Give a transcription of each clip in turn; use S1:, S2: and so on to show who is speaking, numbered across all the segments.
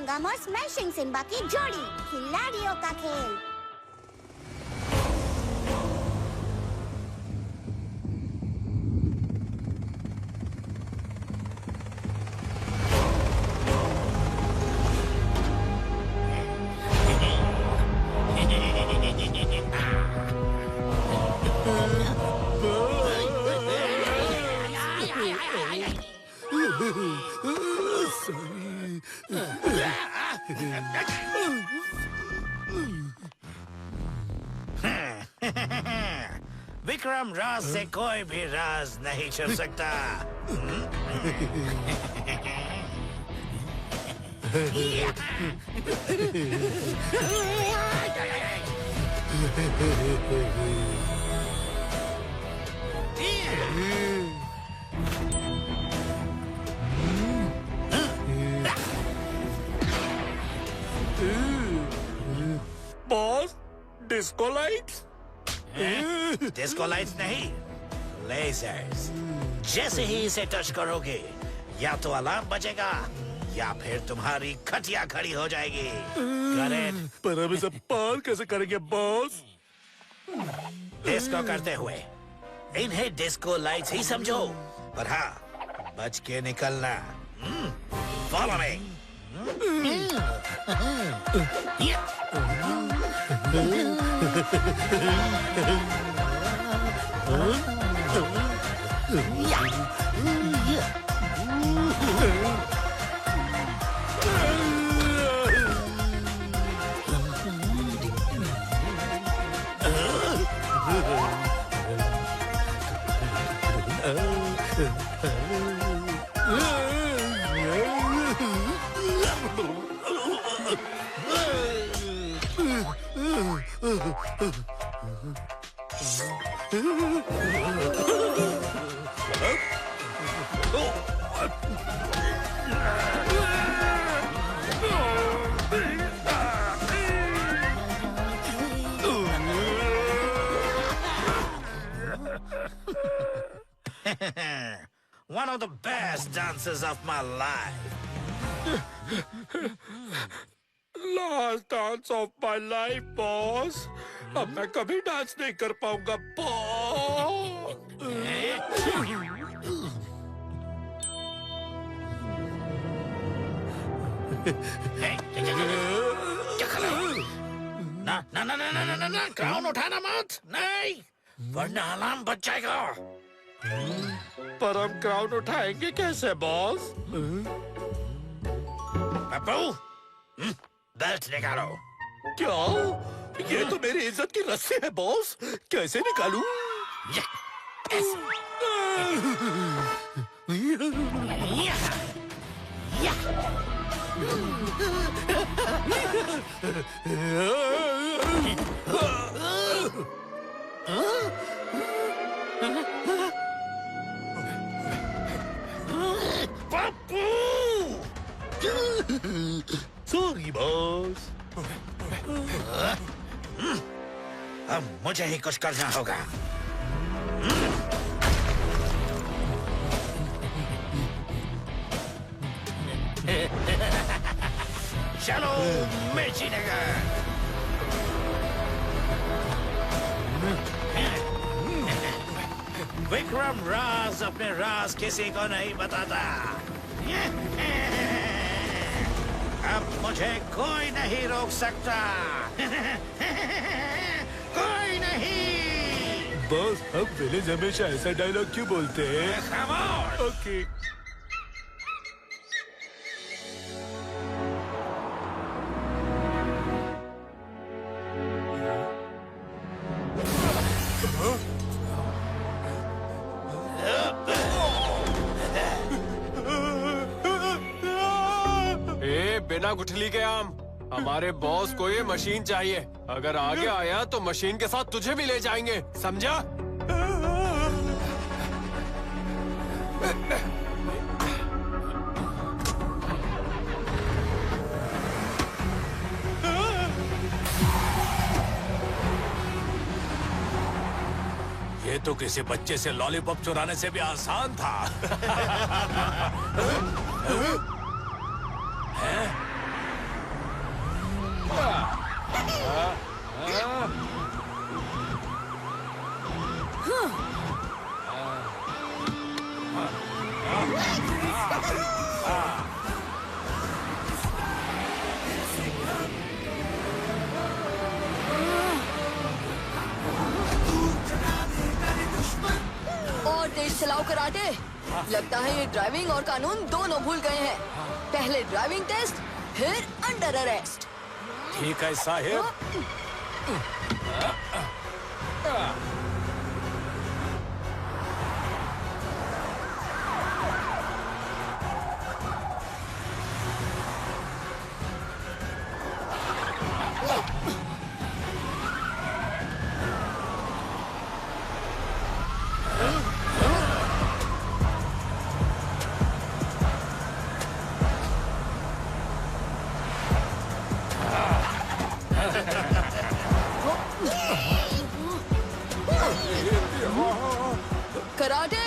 S1: गम और smashing Simba की जोड़ी, खिलाड़ियों का खेल।
S2: विक्रम राज से कोई भी राज नहीं छुप सकता।
S3: Boss, disco lights?
S2: Disco lights नहीं, लेजर्स। जैसे ही इसे टच करोगे या तो अलार्म बजेगा या फिर तुम्हारी खटिया खड़ी हो जाएगी।
S3: पर हम इसे पार कैसे करेंगे बॉस?
S2: डिस्को करते हुए इन्हें डिस्को लाइट्स ही समझो, पर हाँ, बच के निकलना। Follow me. One of the best dances of my life.
S3: Last dance of my life, boss. अब मैं कभी डांस नहीं कर पाऊंगा बॉस।
S2: ना ना ना ना ना ना ना, क्राउन उठाना मत, नहीं, वरना अलार्म बज जाएगा।
S3: पर हम क्राउन उठाएंगे कैसे बॉस?
S2: पप्पू, बेल्ट निकालो।
S3: क्या? ये तो मेरी इज्जत की रस्सी है बॉस, कैसे निकालूं? Sorry boss.
S2: अब मुझे ही कुछ करना होगा। चलो मिर्ची नगर। विक्रम राज अपने राज किसी को नहीं बताता। अब मुझे कोई नहीं रोक सकता। कोई नहीं।
S3: बॉस, हम विलेज हमेशा ऐसा डायलॉग क्यों बोलते हैं?
S2: खामोश।
S3: ओके।
S4: बिना गुठली के आम, हमारे बॉस को ये मशीन चाहिए। अगर आगे आया तो मशीन के साथ तुझे भी ले जाएंगे, समझा?
S3: ये तो किसी बच्चे से लॉलीपॉप चुराने से भी आसान था।
S5: लगता है ये ड्राइविंग और कानून दोनों भूल गए हैं। पहले ड्राइविंग टेस्ट, फिर अंडर अरेस्ट।
S3: ठीक है साहेब।
S5: कराटे,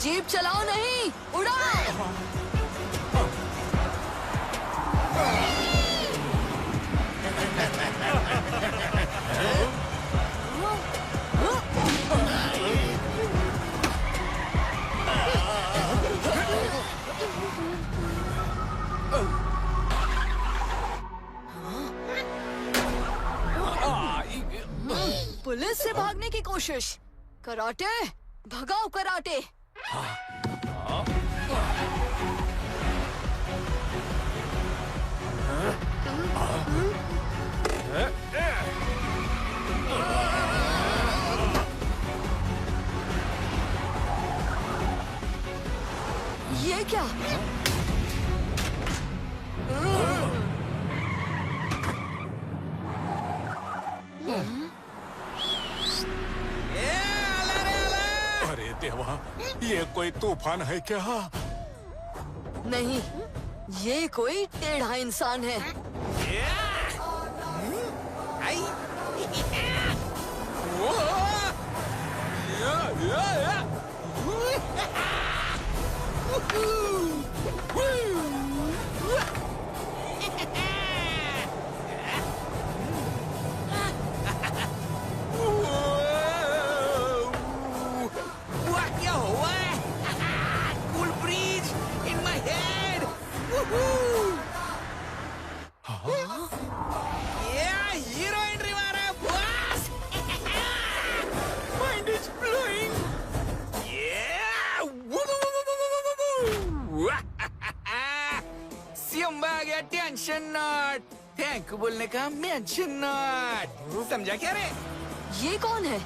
S5: जीप चलाओ नहीं, उड़ाओ। पुलिस से भागने की कोशिश। कराटे, भगाओ कराटे। ये क्या?
S3: अरे देवा, ये कोई तूफान है क्या?
S5: नहीं, ये कोई टेढ़ा इंसान है।
S6: क्या हुआ? Cool breeze in my head. Yeah, hero entry मारा boss. Mind is blowing. Yeah. Simmba आ गया टेंशन नॉट। थैंक यू बोलने का मेंशन नॉट। समझा क्या रे?
S5: ये कौन है?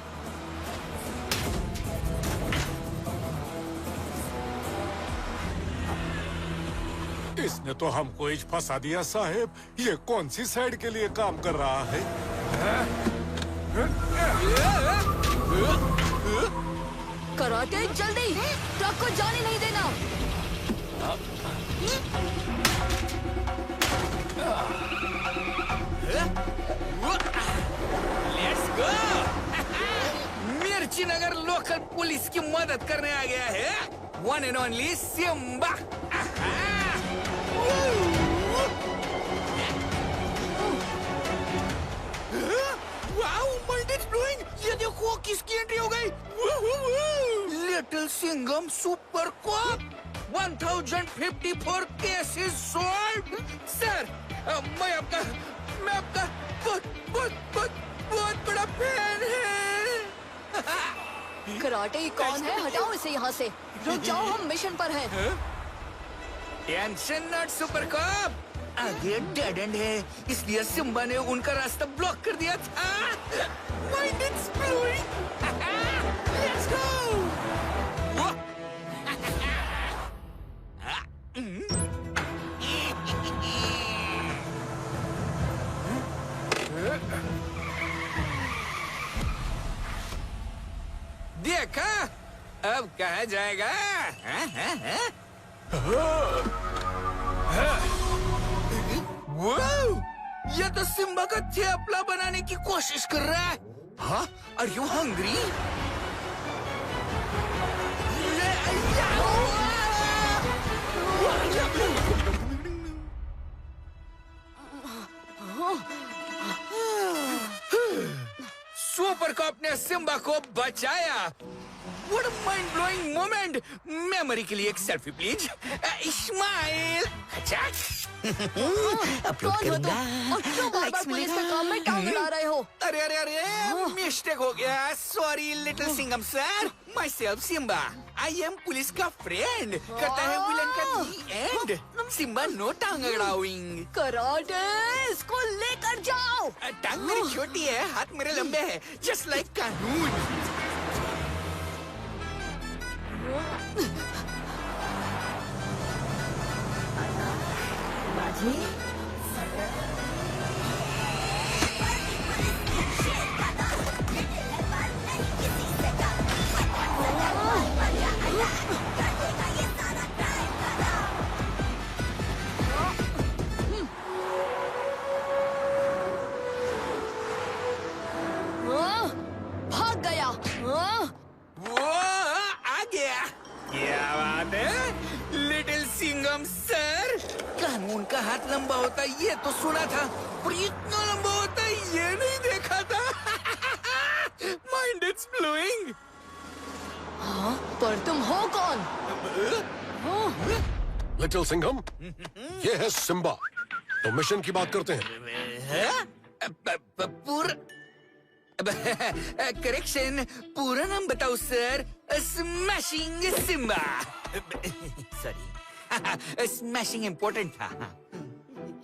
S3: इसने तो हमको इज फंसा दिया साहेब। ये कौन सी साइड के लिए काम कर रहा है?
S5: कराटे, जल्दी, ट्रक को जाने नहीं देना।
S6: Let's go. मिर्ची नगर लोकल पुलिस की मदद करने आ गया है one and only Simba. Wow, mind is blowing. ये देखो किसकी एंट्री हो गई। Little Singham super cop. 1054 cases solve. Sir, मैं आपका बहुत बड़ा फैन है।
S5: कराटे कौन है? हटाओ इसे यहाँ से। रुक जाओ, हम मिशन पर हैं।
S6: Tension not super cop. आगे डेड एंड है, इसलिए सिम्बा ने उनका रास्ता ब्लॉक कर दिया था। Mind is blowing. Let's go. देखा, अब कहा जाएगा? वाओ, ये तो सिम्बा का थेपला बनाने की कोशिश कर रहा है। हाँ, are you hungry? Super cop ने सिम्बा को बचाया। What a mind-blowing moment! Memory के लिए एक सेल्फी प्लीज। स्माइल। अच्छा। अपलोड
S5: कौन हो तुम
S6: करूंगा।
S5: और क्यों बार-बार
S6: Likes
S5: पुलिस
S6: मिलेगा।
S5: के काम में टांग अड़ा रहे हो?
S6: अरे अरे अरे मिस्टेक हो गया। Sorry little Singham sir. My self Simba. I am police का फ्रेंड। करता है विलन का दी एंड। सिम्बा नो टांग अड़ाउइंग।
S5: कराटे इसको लेकर जाओ।
S6: टांग मेरी छोटी है, हाथ मेरे लंबे हैं, जस्ट लाइक कानून।
S5: भाग गया।
S6: वो आ गया। क्या बात है लिटिल सिंघम सर। कानून का हाथ लंबा होता है ये तो सुना था, पर इतना लंबा होता है ये नहीं देखा था। Mind it's blowing.
S5: हाँ, पर तुम हो कौन?
S7: लिटिल सिंघम, ये है सिम्बा। तो मिशन की बात करते हैं।
S6: करेक्शन, पूरा नाम बताओ sir. Smashing Simba. Sorry, smashing important था।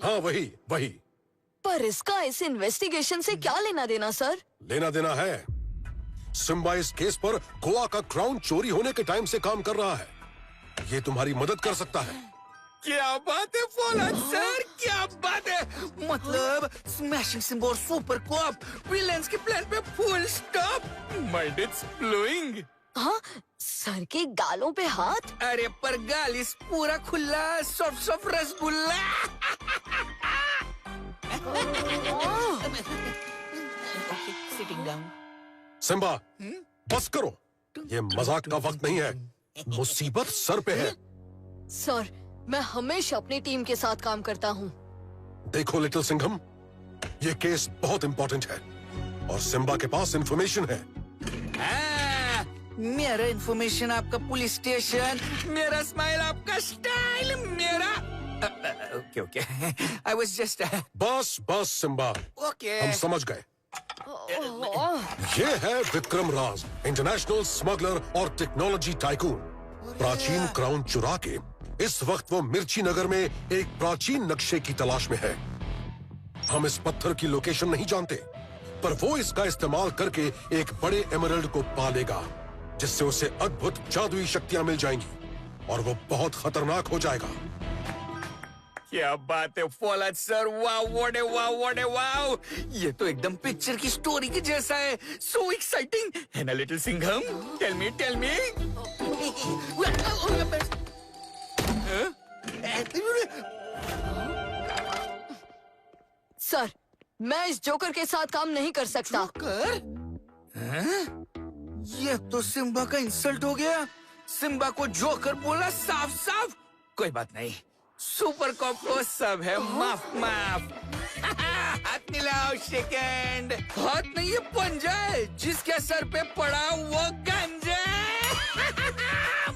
S7: हाँ वही वही।
S5: पर इसका इस इन्वेस्टिगेशन से क्या लेना देना सर?
S7: लेना देना है। सिम्बा इस केस पर गोवा का क्राउन चोरी होने के टाइम से काम कर रहा है। ये तुम्हारी मदद कर सकता है।
S6: क्या बात है फौलाद सर, क्या बात है। मतलब स्मैशिंग सिम्बा और सुपर कॉप विलेंस के प्लान पे full stop. Mind it's blowing.
S5: हाँ, सर के गालों पे हाथ।
S6: अरे पर गालिस पूरा खुला, soft soft rasgulla. Sitting down.
S7: Simba, बस करो। ये मजाक का वक्त नहीं है। मुसीबत सर पे है।
S5: सर, मैं हमेशा अपनी टीम के साथ काम करता हूँ।
S7: देखो लिटिल सिंघम, ये केस बहुत इंपॉर्टेंट है और सिम्बा के पास इंफॉर्मेशन है।
S6: मेरा इंफॉर्मेशन आपका पुलिस स्टेशन, मेरा स्माइल आपका स्टाइल, मेरा okay okay I was just
S7: बस बस सिम्बा,
S6: ओके।
S7: हम समझ गए। ये है विक्रम राज, इंटरनेशनल स्मगलर और टेक्नोलॉजी टाइकून। प्राचीन क्राउन चुरा के इस वक्त वो मिर्ची नगर में एक प्राचीन नक्शे की तलाश में है। हम इस पत्थर की लोकेशन नहीं जानते, पर वो इसका इस्तेमाल करके एक बड़े एमरल्ड को पालेगा, जिससे उसे अद्भुत जादुई शक्तियां मिल जाएंगी और वो बहुत खतरनाक हो जाएगा।
S6: क्या बात है फौलाद सर, वाह व्हाट ए वाह। ये तो एकदम पिक्चर की स्टोरी के जैसा है। सो एक्साइटिंग है ना little Singham? Tell me
S5: sir, मैं इस जोकर के साथ काम नहीं कर सकता।
S6: जोकर? ये तो सिम्बा का इंसल्ट हो गया। सिम्बा को जोकर बोला साफ साफ। कोई बात नहीं, सुपर कॉप को सब है माफ। हाथ मिलाओ, सेकंड। हाथ नहीं ये पंजा है, जिसके सर पे पड़ा वो गंजा।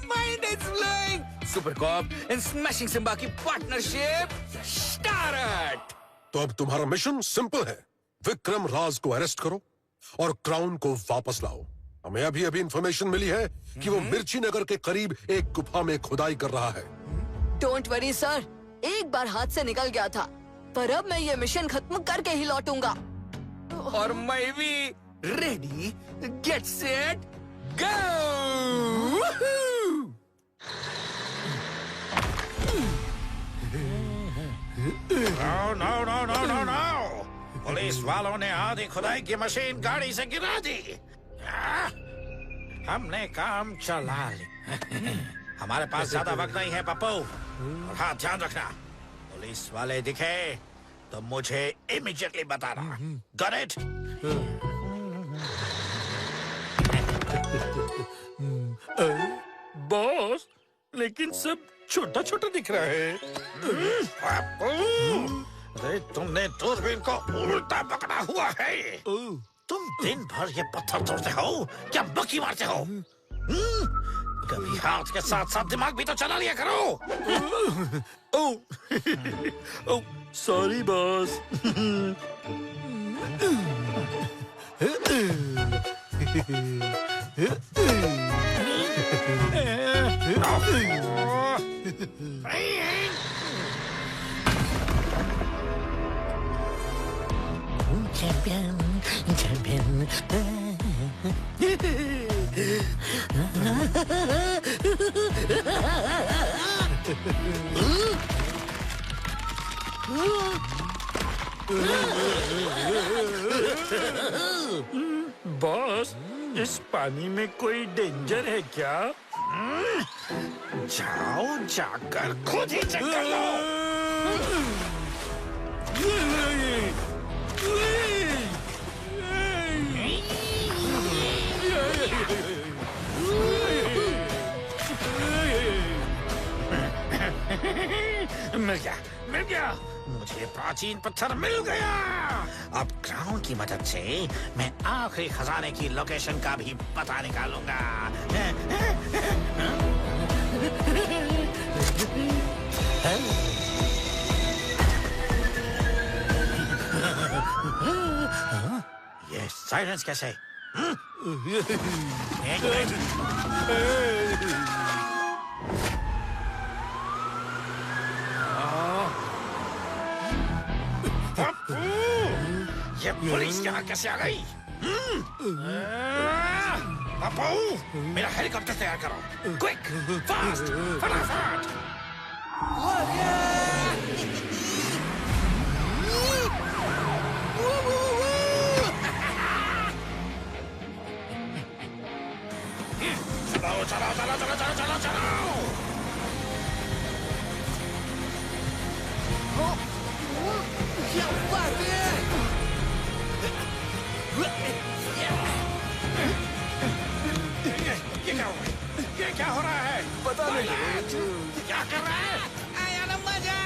S6: Mind is blowing. Super cop and smashing Simba की पार्टनरशिप स्टार्ट।
S7: तो अब तुम्हारा मिशन सिंपल है। विक्रम राज को अरेस्ट करो और क्राउन को वापस लाओ। हमें अभी इंफॉर्मेशन मिली है कि वो मिर्ची नगर के करीब एक गुफा में खुदाई कर रहा है।
S5: डोंट वरी सर, एक बार हाथ से निकल गया था, पर अब मैं ये मिशन खत्म करके ही लौटूंगा।
S6: और मैं भी। रेडी, गेट सेट, गो।
S2: No. पुलिस वालों ने आधी खुदाई की मशीन गाड़ी से गिरा दी। हमने काम चला लिया। हमारे पास ज्यादा वक्त नहीं है पप्पू। और हाँ, ध्यान रखना, पुलिस वाले दिखे तो मुझे इमीडिएटली बताना। Got it?
S3: बॉस, लेकिन सब छोटा छोटा दिख रहा है।
S2: अरे तुमने दूरबीन को उल्टा पकड़ा हुआ है। तुम दिन भर ये पत्थर तोड़ते हो क्या बकी मारते हो? कभी हाथ के साथ साथ दिमाग भी तो चला लिया करो।
S3: Oh sorry boss.
S2: Champion champion.
S3: Boss, इस पानी में कोई डेंजर है क्या?
S2: जाओ जाकर खुद ही चेक कर लो। मिल गया मुझे प्राचीन पत्थर मिल गया। अब क्राउन की मदद से मैं आखिरी खजाने की लोकेशन का भी पता निकालूंगा। ये साइलेंस कैसे? एक मिनट। ये पुलिस यहाँ कैसे आ गई? पप्पू, मेरा हेलीकॉप्टर तैयार करो। क्विक, फास्ट, फटाफट। चलाओ चलाओ चलाओ चलाओ चलाओ चलाओ चलाओ।
S6: क्या बात है?
S2: ये क्या हो रहा है?
S6: पता नहीं।
S2: क्या कर रहा है?
S6: आया ना मजा।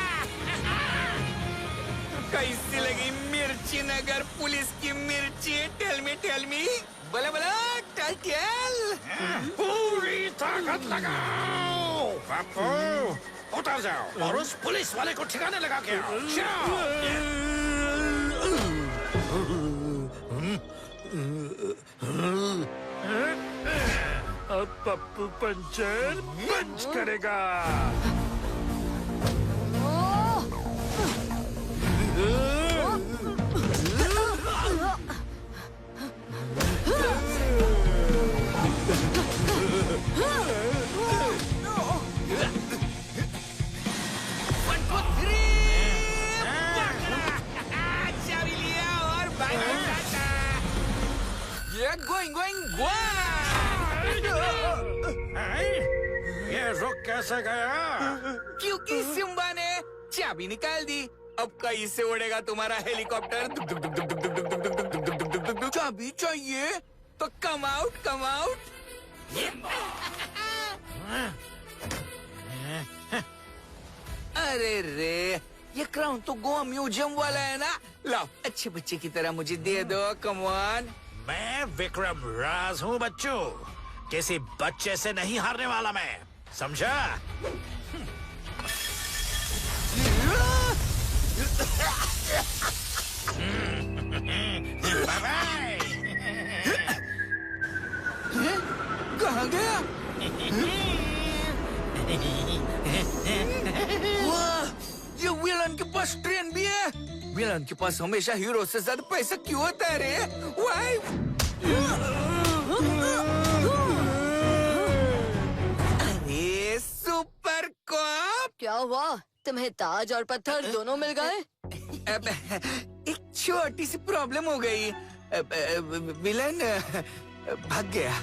S6: कैसी लगी मिर्ची नगर पुलिस की मिर्ची? टेल मी बोला बोला टेल।
S2: पूरी ताकत लगाओ। पप्पू, उतर जाओ और उस पुलिस वाले को ठिकाने लगा के आओ।
S3: अब पप्पू पंचर पंच करेगा।
S6: चाबी लिया और गोइंग
S2: ये रुक कैसे गया?
S6: क्योंकि सिम्बा ने चाबी निकाल दी। अब कैसे उड़ेगा तुम्हारा हेलीकॉप्टर? चाबी चाहिए तो कम आउट। अरे रे, ये क्राउन तो गोवा म्यूजियम वाला है ना। लाओ, अच्छे बच्चे की तरह मुझे दे दो। Come on.
S2: मैं विक्रम राज हूँ बच्चों। किसी बच्चे से नहीं हारने वाला मैं, समझा? बाय।
S6: कहाँ गया? वाह, ये विलन के पास ट्रेन भी है। विलन के पास हमेशा हीरो से ज्यादा पैसा क्यों होता है रे? वाई? अरे सुपर कॉप!
S5: क्या हुआ? तुम्हें ताज और पत्थर दोनों मिल गए?
S6: अब एक छोटी सी प्रॉब्लम हो गई। विलन भाग गया।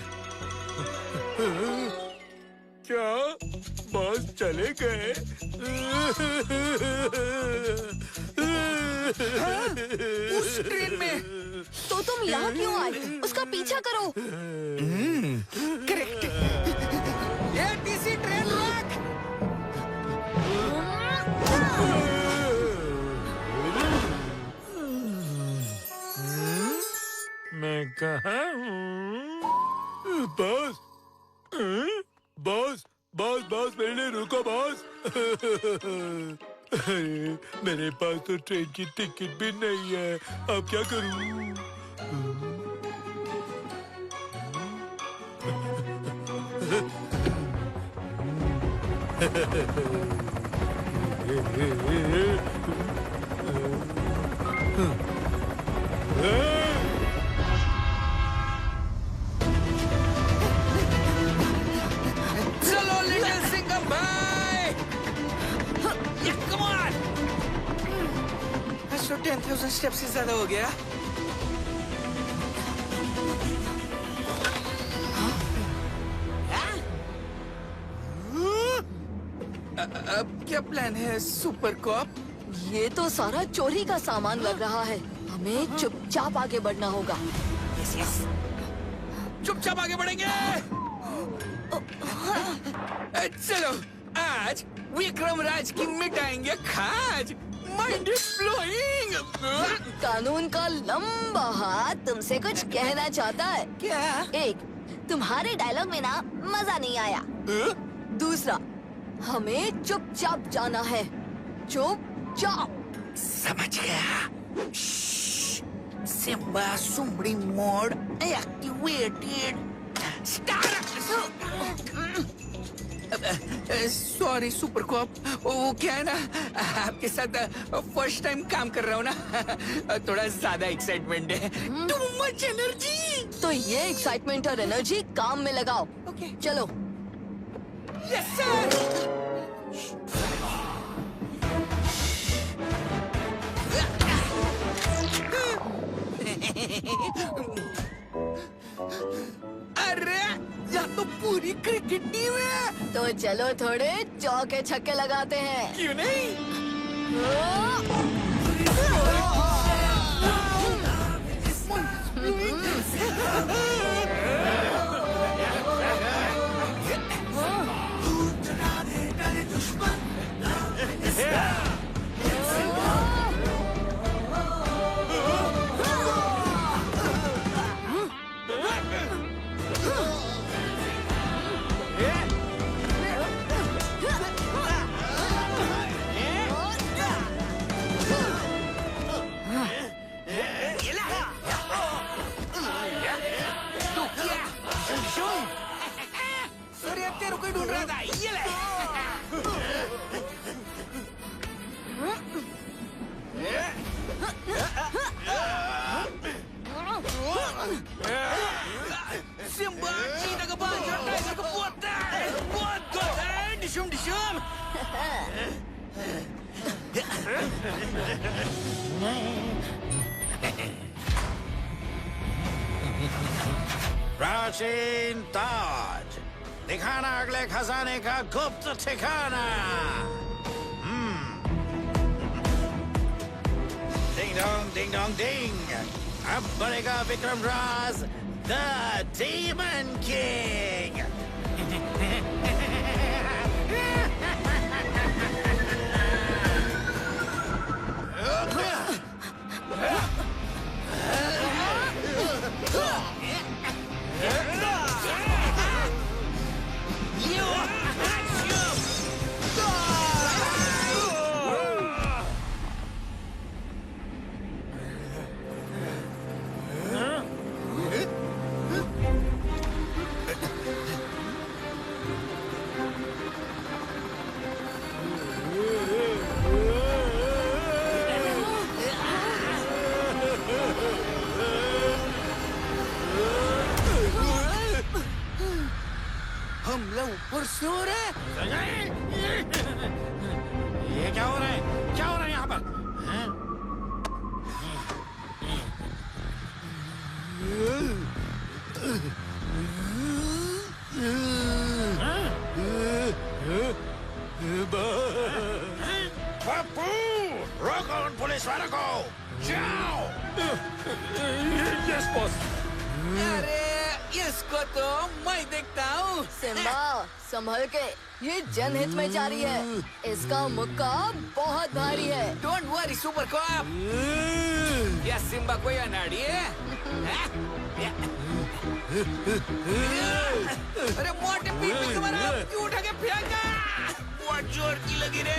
S3: क्या बॉस चले गए?
S6: उस ट्रेन में।
S5: तो तुम यहाँ क्यों आए? उसका पीछा करो।
S6: करेक्ट। ये टीसी ट्रेन रोक।
S3: मैं कहाँ हूँ? Boss, boss. अरे मेरे पास तो ट्रेन की टिकट भी नहीं है, अब क्या करूं?
S6: चलो लिटिल सिंघम भाई, कम ऑन। 10,000 स्टेप्स से ज्यादा हो गया। अब क्या प्लान है सुपर कॉप?
S5: ये तो सारा चोरी का सामान लग रहा है, हमें चुपचाप आगे बढ़ना होगा।
S6: चुपचाप आगे बढ़ेंगे। चलो आज विक्रम राज की मिटाएंगे खाज। Mind is blowing.
S5: कानून का लंबा हाथ तुमसे कुछ कहना चाहता है।
S6: क्या?
S5: एक, तुम्हारे डायलॉग में ना मजा नहीं आया। दूसरा, हमें चुपचाप जाना है, चुपचाप।
S6: समझ गया। सिम्बा सुमड़ी mode activated. Sorry super cop, वो क्या है ना, आपके साथ फर्स्ट टाइम काम कर रहा हूँ ना, थोड़ा ज्यादा एक्साइटमेंट है। Too much energy.
S5: तो ये एक्साइटमेंट और एनर्जी काम में लगाओ।
S6: ओके।
S5: चलो।
S6: Yes sir. अरे यहाँ तो पूरी क्रिकेट टीम है।
S5: तो चलो थोड़े चौके छक्के लगाते हैं।
S6: क्यों नहीं? सूर्य तेरे को ढूंढ रहा था। ये ले। सिम्बा चीता का बाल और टाइगर का पोता बहुत गुड है। डिशुम डिशुम।
S2: प्राचीन ताज, दिखाना अगले खजाने का गुप्त ठिकाना। Ding dong ding. अब बढ़ेगा विक्रम राज, द डीमन किंग।
S6: हमला ऊपर से हो रहा है।
S2: ये क्या हो रहा है? क्या हो रहा है यहाँ पर? हैं? पप्पू, रोको उन पुलिस वालों को। जाओ।
S3: Yes boss.
S6: अरे इसको तो मैं देखता हूँ।
S5: सिम्बा संभल के, ये जनहित में जारी है, इसका मुक्का बहुत भारी है।
S6: Don't worry super corp. या सिम्बा कोई अनाड़ी है? अरे मोटे पीठ पे तुम्हारा क्यों उठा के फेंका? बहुत जोर की लगी रे।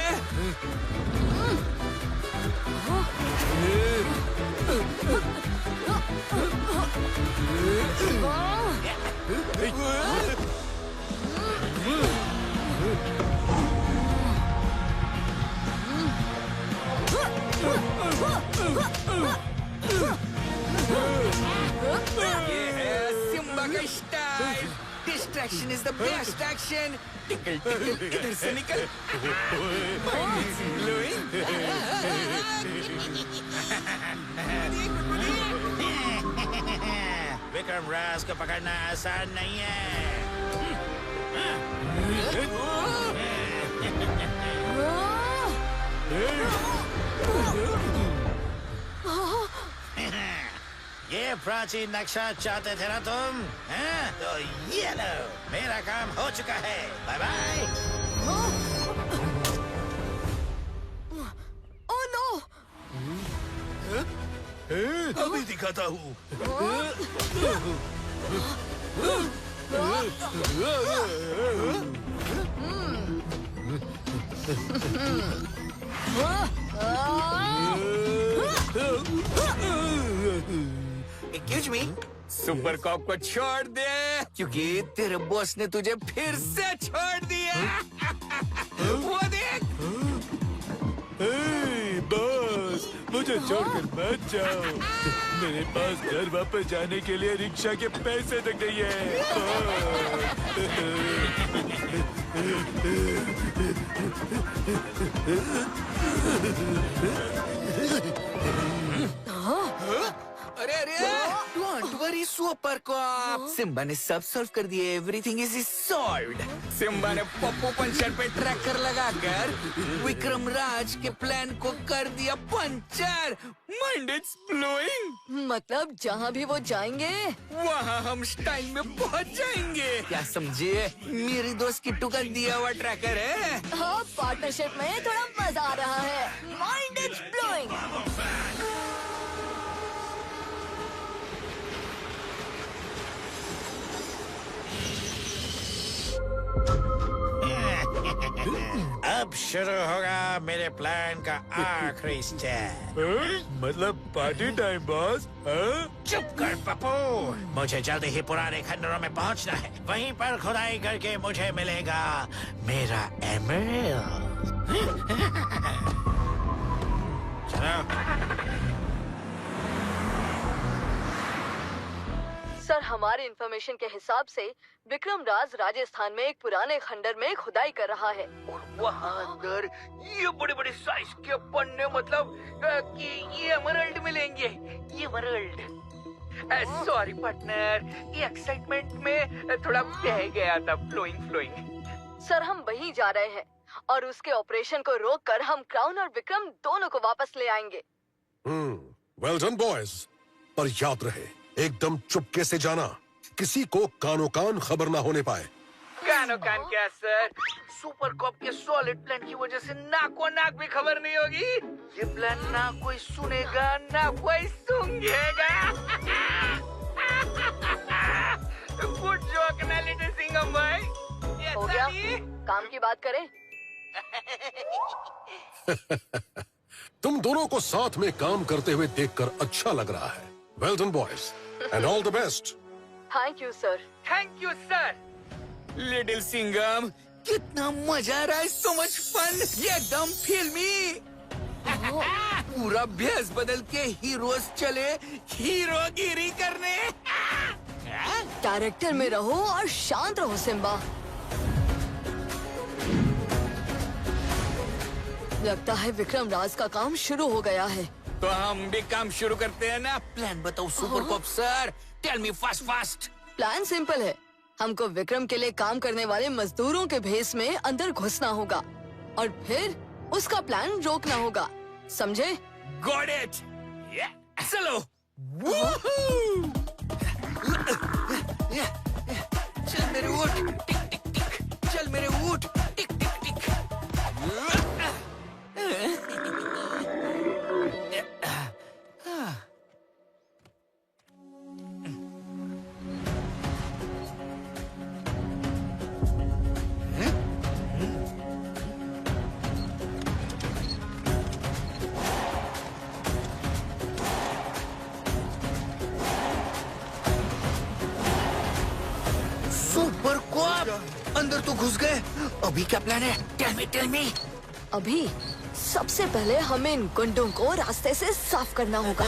S6: ये है सिम्बा का style. Distraction is the best action. Tackle tackle इधर से निकल।
S2: विक्रम राज को पकड़ना आसान नहीं है। ये प्राचीन नक्शा चाहते थे ना तुम? हैं? तो ये लो, मेरा काम हो चुका है। Bye bye.
S5: Oh no!
S2: अभी दिखाता हूँ।
S6: Excuse me? सुपर कॉप को छोड़ दे, क्योंकि तेरे बॉस ने तुझे फिर से छोड़ दिया। वो देख।
S3: बॉस, मुझे छोड़कर मत जाओ। मेरे पास घर वापस जाने के लिए रिक्शा के पैसे तक नहीं है।
S6: अरे अरे, don't worry super cop. Simba ने सब सॉल्व कर दिए। Everything is solved. सिम्बा ने पप्पू पंचर पे ट्रैकर लगाकर विक्रम राज के प्लान को कर दिया पंचर। Mind it's blowing.
S5: मतलब जहाँ भी वो जाएंगे
S6: वहाँ हम टाइम में पहुँच जाएंगे। क्या समझे? मेरी दोस्त किट्टू का दिया हुआ ट्रैकर है।
S5: हाँ, पार्टनरशिप में थोड़ा मजा आ रहा है। Mind is blowing.
S2: अब शुरू होगा मेरे प्लान का आखिरी स्टेप।
S3: मतलब पार्टी टाइम बॉस।
S2: चुप कर पप्पू। मुझे जल्दी ही पुराने खंडरों में पहुंचना है। वहीं पर खुदाई करके मुझे मिलेगा मेरा एमराल्ड। चलो।
S5: सर, हमारे इंफॉर्मेशन के हिसाब से विक्रम राज राजस्थान में एक पुराने खंडर में खुदाई कर रहा है।
S6: और वहाँ अंदर ये बड़े बड़े साइज के पन्ने, मतलब कि ये एमराल्ड मिलेंगे। ये एमराल्ड। सॉरी पार्टनर, ये एक्साइटमेंट में थोड़ा बह गया था। फ्लोइंग।
S5: सर, हम वहीं जा रहे हैं और उसके ऑपरेशन को रोककर हम क्राउन और विक्रम दोनों को वापस ले आएंगे।
S7: Well done boys. पर याद रहे, एकदम चुपके से जाना। किसी को कानो कान खबर ना होने पाए।
S6: कानो कान क्या सर? सुपर कॉप के सॉलिड प्लान की वजह से नाको नाक भी खबर नहीं होगी। ये प्लान ना कोई सुनेगा ना कोई सूंघेगा। गुड जोक ना लिटिल सिंघम भाई।
S5: हो गया? काम की बात करें।
S7: तुम दोनों को साथ में काम करते हुए देखकर अच्छा लग रहा है। Well done boys and all the best.
S5: Thank you sir.
S6: Thank you sir. Little Singham, कितना मजा आ रहा है। So much fun. ये एकदम फिल्मी। पूरा भेस बदल के हीरोज चले हीरोगिरी करने।
S5: कैरेक्टर में रहो और शांत रहो सिम्बा। लगता है विक्रम राज का काम शुरू हो गया है।
S6: तो हम भी काम शुरू करते हैं ना। प्लान बताओ super cop sir. Tell me fast fast.
S5: Plan simple है। हमको विक्रम के लिए काम करने वाले मजदूरों के भेस में अंदर घुसना होगा और फिर उसका प्लान रोकना होगा। समझे?
S6: Got it. चलो। चल मेरे ऊँट, टिक टिक टिक। चल मेरे ऊँट, टिक टिक टिक। घुस गए। अभी क्या प्लान है? Tell me.
S5: अभी सबसे पहले हमें इन गुंडों को रास्ते से साफ करना होगा।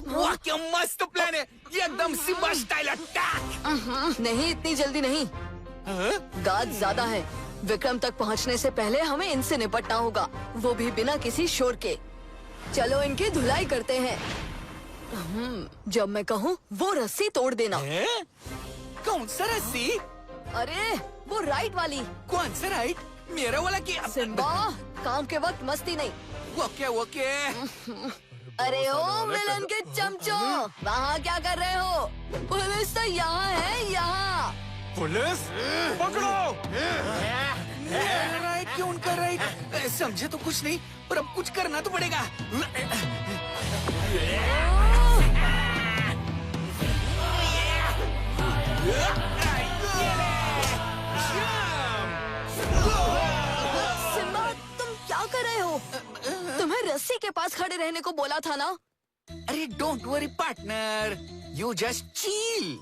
S6: वाह क्या मस्त प्लान है, ये एकदम सिम्बा स्टाइल अटैक।
S5: नहीं, इतनी जल्दी नहीं। गार्ड ज्यादा है। विक्रम तक पहुंचने से पहले हमें इनसे निपटना होगा, वो भी बिना किसी शोर के। चलो इनकी धुलाई करते हैं। जब मैं कहूँ वो रस्सी तोड़ देना।
S6: कौन सा रस्सी?
S5: अरे वो राइट वाली।
S6: कौन सा राइट? मेरा वाला क्या?
S5: सिम्बा, काम के वक्त मस्ती नहीं।
S6: ओके।
S5: अरे ओ विलन के चमचों, वहाँ क्या कर रहे हो? पुलिस तो यहाँ है, यहाँ।
S4: पुलिस पकड़ो।
S6: राइट क्यों उनका राइट? समझे तो कुछ नहीं, पर अब कुछ करना तो पड़ेगा।
S5: सिम्बा, तुम क्या कर रहे हो? तुम्हें रस्सी के पास खड़े रहने को बोला था ना?
S6: अरे don't worry partner, you just chill.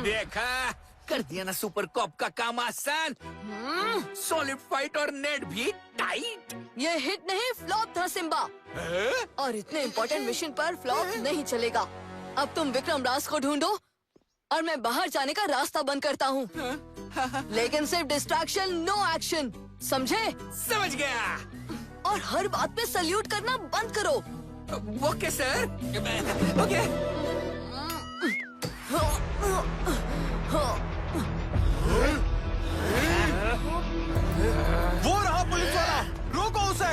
S6: देखा, कर दिया ना सुपर कॉप का काम आसान। सॉलिड फाइट और नेट भी टाइट।
S5: ये हिट नहीं, फ्लॉप था सिम्बा। और इतने इम्पोर्टेंट मिशन पर फ्लॉप नहीं चलेगा। अब तुम विक्रम राज को ढूंढो और मैं बाहर जाने का रास्ता बंद करता हूँ। लेकिन सिर्फ डिस्ट्रैक्शन, नो एक्शन, समझे?
S6: समझ गया।
S5: और हर बात पे सल्यूट करना बंद करो।
S6: Okay sir. ओके।
S4: वो रहा पुलिस वाला, रोको उसे।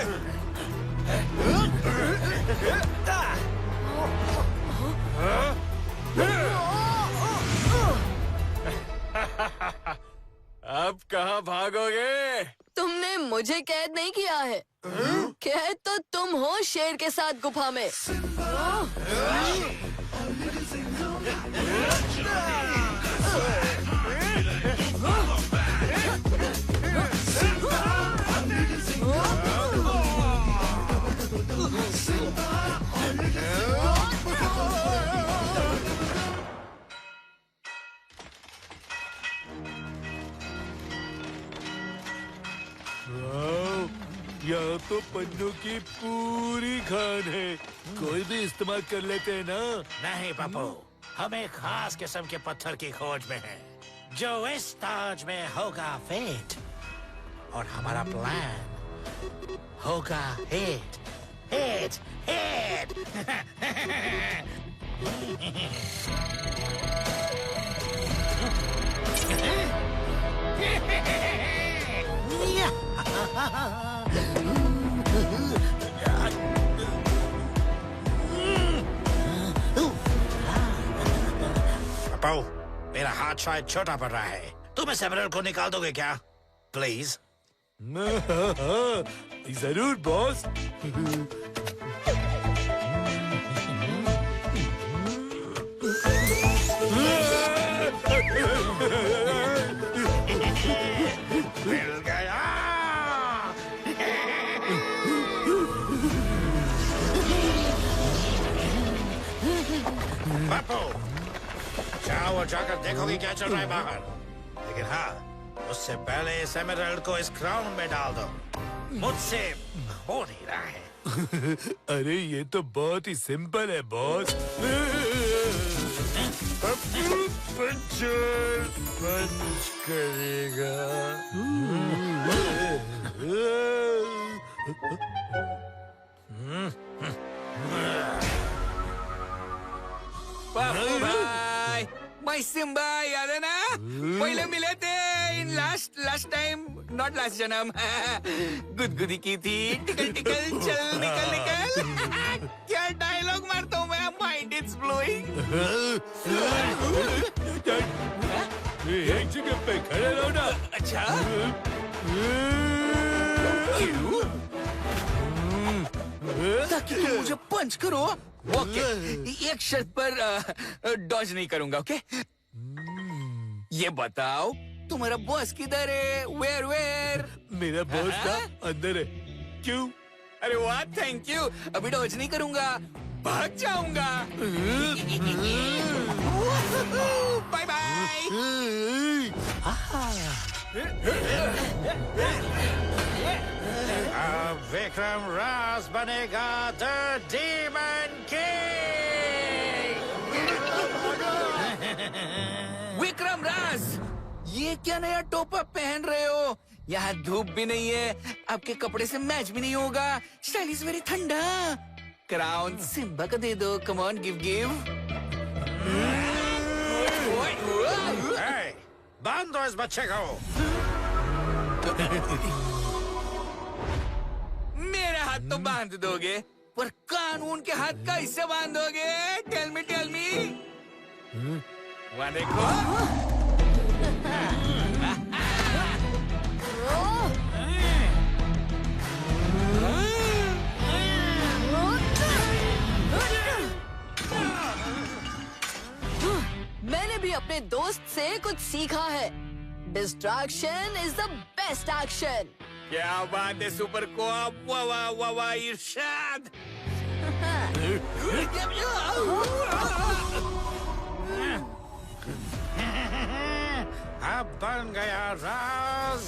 S4: अब कहाँ भागोगे?
S5: तुमने मुझे कैद नहीं किया है। कैद तो तुम हो शेर के साथ गुफा में।
S3: यहाँ तो पन्नों की पूरी खान है, कोई भी इस्तेमाल कर लेते हैं ना।
S2: नहीं पप्पू, हमें खास किस्म के पत्थर की खोज में है जो इस ताज में होगा फिट, और हमारा प्लान होगा हिट हिट हिट। पप्पू, मेरा हाथ शायद छोटा पड़ रहा है, तुम इस एमरल्ड को निकाल दोगे क्या प्लीज?
S3: जरूर बॉस।
S2: मिल गया। पप्पू, जाओ और जाकर देखोगे क्या चल रहा है बाहर, लेकिन हाँ उससे पहले इस एमरल्ड को इस क्राउन में डाल दो, मुझसे हो नहीं रहा है।
S3: अरे ये तो बहुत ही सिंपल है बॉस। पंच करेगा।
S6: पप्पू भाई, मैं सिम्बा याद है ना? पहले मिले थे in last time, not last जन्म। गुदगुदी की थी, टिकल टिकल चल निकल। क्या डायलॉग मारता हूँ मैं, माइंड इज ब्लोइंग।
S3: एक जगह पे खड़े रहो ना।
S6: अच्छा ताकि तुम मुझे पंच करो। ओके, एक शर्त पर डॉज नहीं करूंगा, ओके? ये बताओ तुम्हारा बॉस किधर है? वेयर?
S3: मेरा बॉस का अंदर है। क्यों?
S6: अरे वाह, थैंक यू। अभी डॉज नहीं करूंगा, भाग जाऊंगा। Bye bye.
S2: अब विक्रम राज बनेगा the demon king.
S6: Vikram Raj, ये क्या नया टोपा पहन रहे हो? यहाँ धूप भी नहीं है, आपके कपड़े से मैच भी नहीं होगा। स्टाइल इज वेरी ठंडा। क्राउन सिम्बा को दे दो, कम ऑन, गिव।
S2: Hey, बांध दो इस बच्चे को।
S6: मेरे हाथ तो बांध दोगे, पर कानून के हाथ कैसे बांधोगे? Tell me. वहाँ देखो।
S5: मैंने भी अपने दोस्त से कुछ सीखा है। Distraction is the best action.
S6: क्या बात है सुपर कोप, वाह वाह इरशाद।
S2: अब बन गया राज।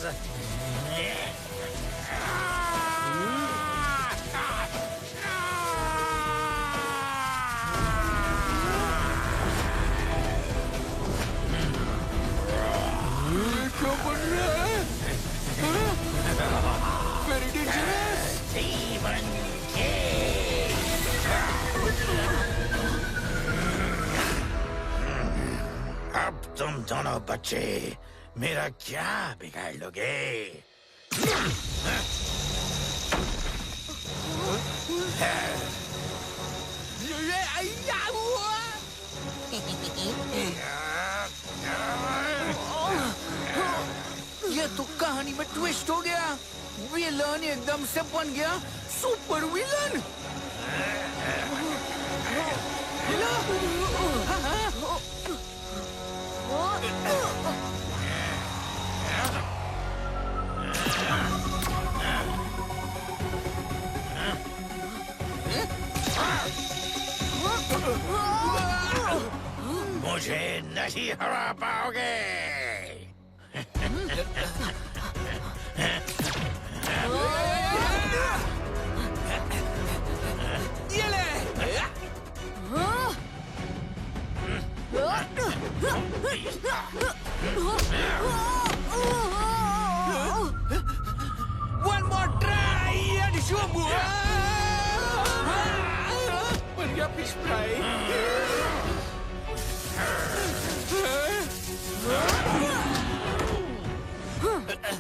S6: क्या बन रहा है? Very dangerous.
S2: Demon king. अब तुम दोनों बच्चे मेरा क्या बिगाड़ लोगे?
S6: ये तो कहानी में ट्विस्ट हो गया। विलन एकदम से बन गया सुपर विलन।
S2: मुझे नहीं हरा पाओगे।
S6: ये ले। One more try and show me. बन गया फिश फ्राई।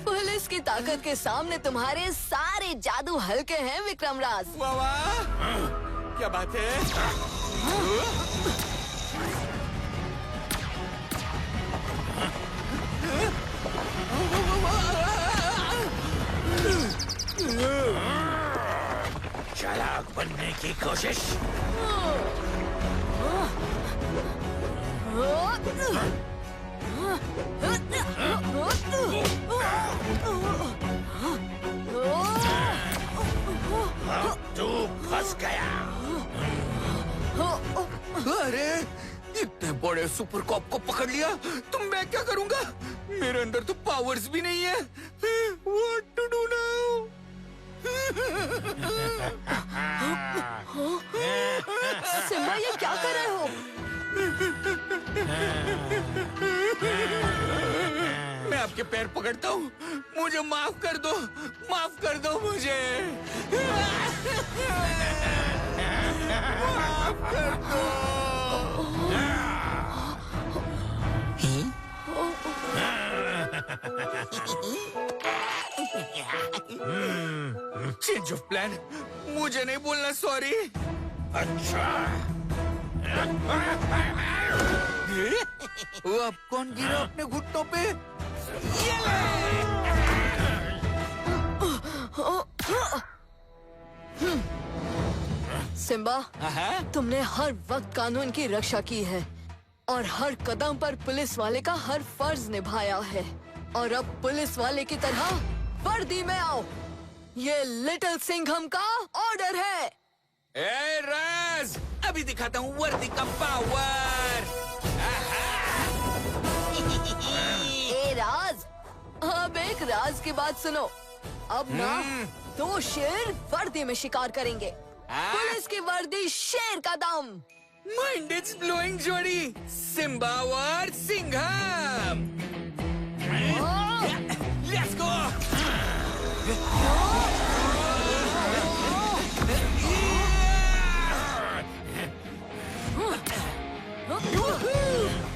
S5: पुलिस की ताकत के सामने तुम्हारे सारे जादू हल्के हैं विक्रम राज।
S6: वाह, क्या बात है?
S2: चालाक बनने की कोशिश। तू फंस गया।
S6: अरे, इतने बड़े सुपर कॉप को पकड़ लिया, तो मैं क्या करूंगा? मेरे अंदर तो पावर्स भी नहीं है। What to do now?
S5: Simba, ये क्या कर रहे हो?
S6: मैं आपके पैर पकड़ता हूँ, मुझे माफ कर दो मुझे। माफ कर दो। चेंज ऑफ प्लान, मुझे नहीं बोलना सॉरी।
S2: अच्छा,
S6: वो अब कौन गिरा अपने घुटनों पे?
S5: सिम्बा, तुमने हर वक्त कानून की रक्षा की है और हर कदम पर पुलिस वाले का हर फर्ज निभाया है। और अब पुलिस वाले की तरह वर्दी में आओ। ये लिटिल सिंघम का ऑर्डर है।
S6: ए राज, अभी दिखाता हूँ वर्दी का पावर।
S5: ए राज, अब एक राज की बात सुनो। अब ना 2 शेर वर्दी में शिकार करेंगे। पुलिस की वर्दी शेर का दम।
S6: माइंड इट्स ब्लोइंग जोड़ी, सिम्बा और Singham. Let's go.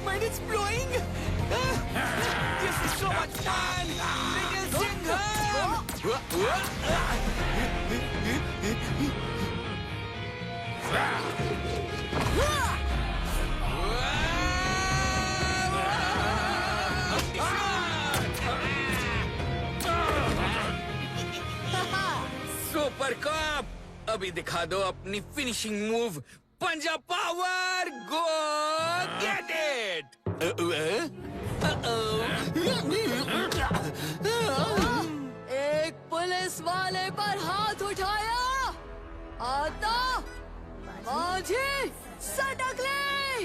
S6: Mind it's blowing. This is so much fun. Little Singham. Super cup, अभी दिखा दो अपनी फिनिशिंग मूव। पंजा पावर, गो गेट इट।
S5: एक पुलिस वाले पर हाथ उठाया, आता माझे सटक ले।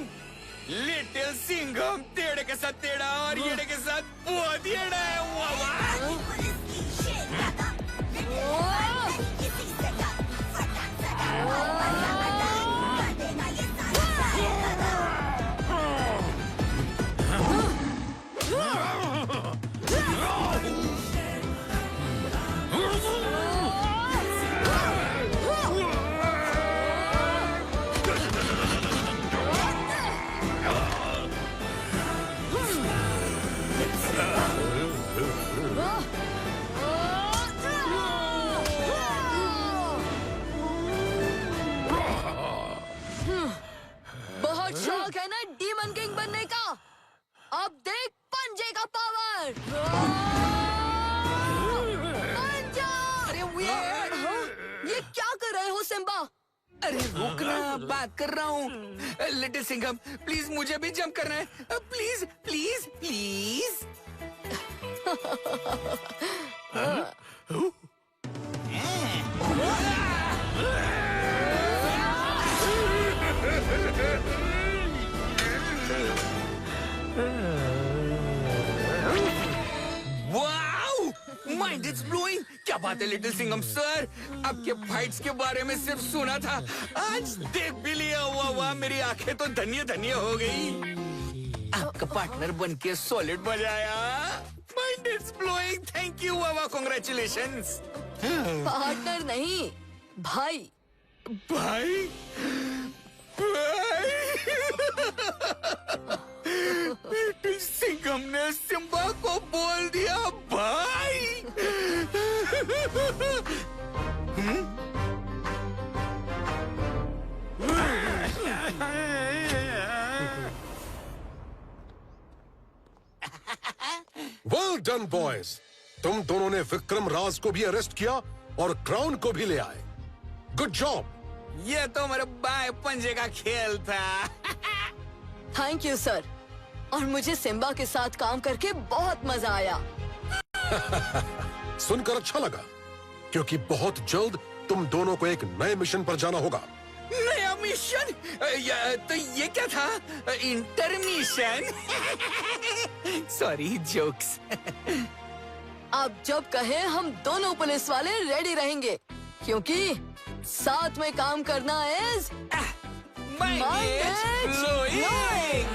S6: लिटिल सिंघम टेढ़े के साथ टेढ़ा और येड़े के साथ बहुत येड़ा है।
S5: बहुत शौक है ना डीमन किंग बनने का। अब देख पंजे का पावर। पंजा!
S6: अरे weird,
S5: ये क्या कर रहे हो सिम्बा?
S6: अरे रुकना, बात कर रहा हूँ। लिटिल सिंघम, प्लीज मुझे भी जंप करना है। Please please please. Wow, mind it's blowing. क्या बात है लिटिल सिंघम सर, आपके फाइट्स के बारे में सिर्फ सुना था, आज देख भी लिया। वाह वाह, मेरी आंखें तो धन्य धन्य हो गई। आपका पार्टनर बनके सॉलिड बजाया। Mind it's blowing, thank you. वाह वाह, कांग्रेचुलेशंस।
S5: पार्टनर नहीं, भाई।
S6: भाई भाई। लिटिल सिंघम ने सिम्बा को बोल दिया भाई।
S7: वेल डन बॉयज, तुम दोनों ने विक्रम राज को भी अरेस्ट किया और क्राउन को भी ले आए। Good job.
S6: ये तो मेरे बाएं पंजे का खेल था।
S5: थैंक यू सर, और मुझे सिम्बा के साथ काम करके बहुत मजा आया।
S7: सुनकर अच्छा लगा, क्योंकि बहुत जल्द तुम दोनों को एक नए मिशन पर जाना होगा।
S6: नया मिशन? तो ये क्या था? इंटरमिशन? Sorry, jokes.
S5: अब जब कहे हम दोनों पुलिस वाले रेडी रहेंगे, क्योंकि साथ में काम करना इज
S6: माइंड इट्स ब्लोइंग।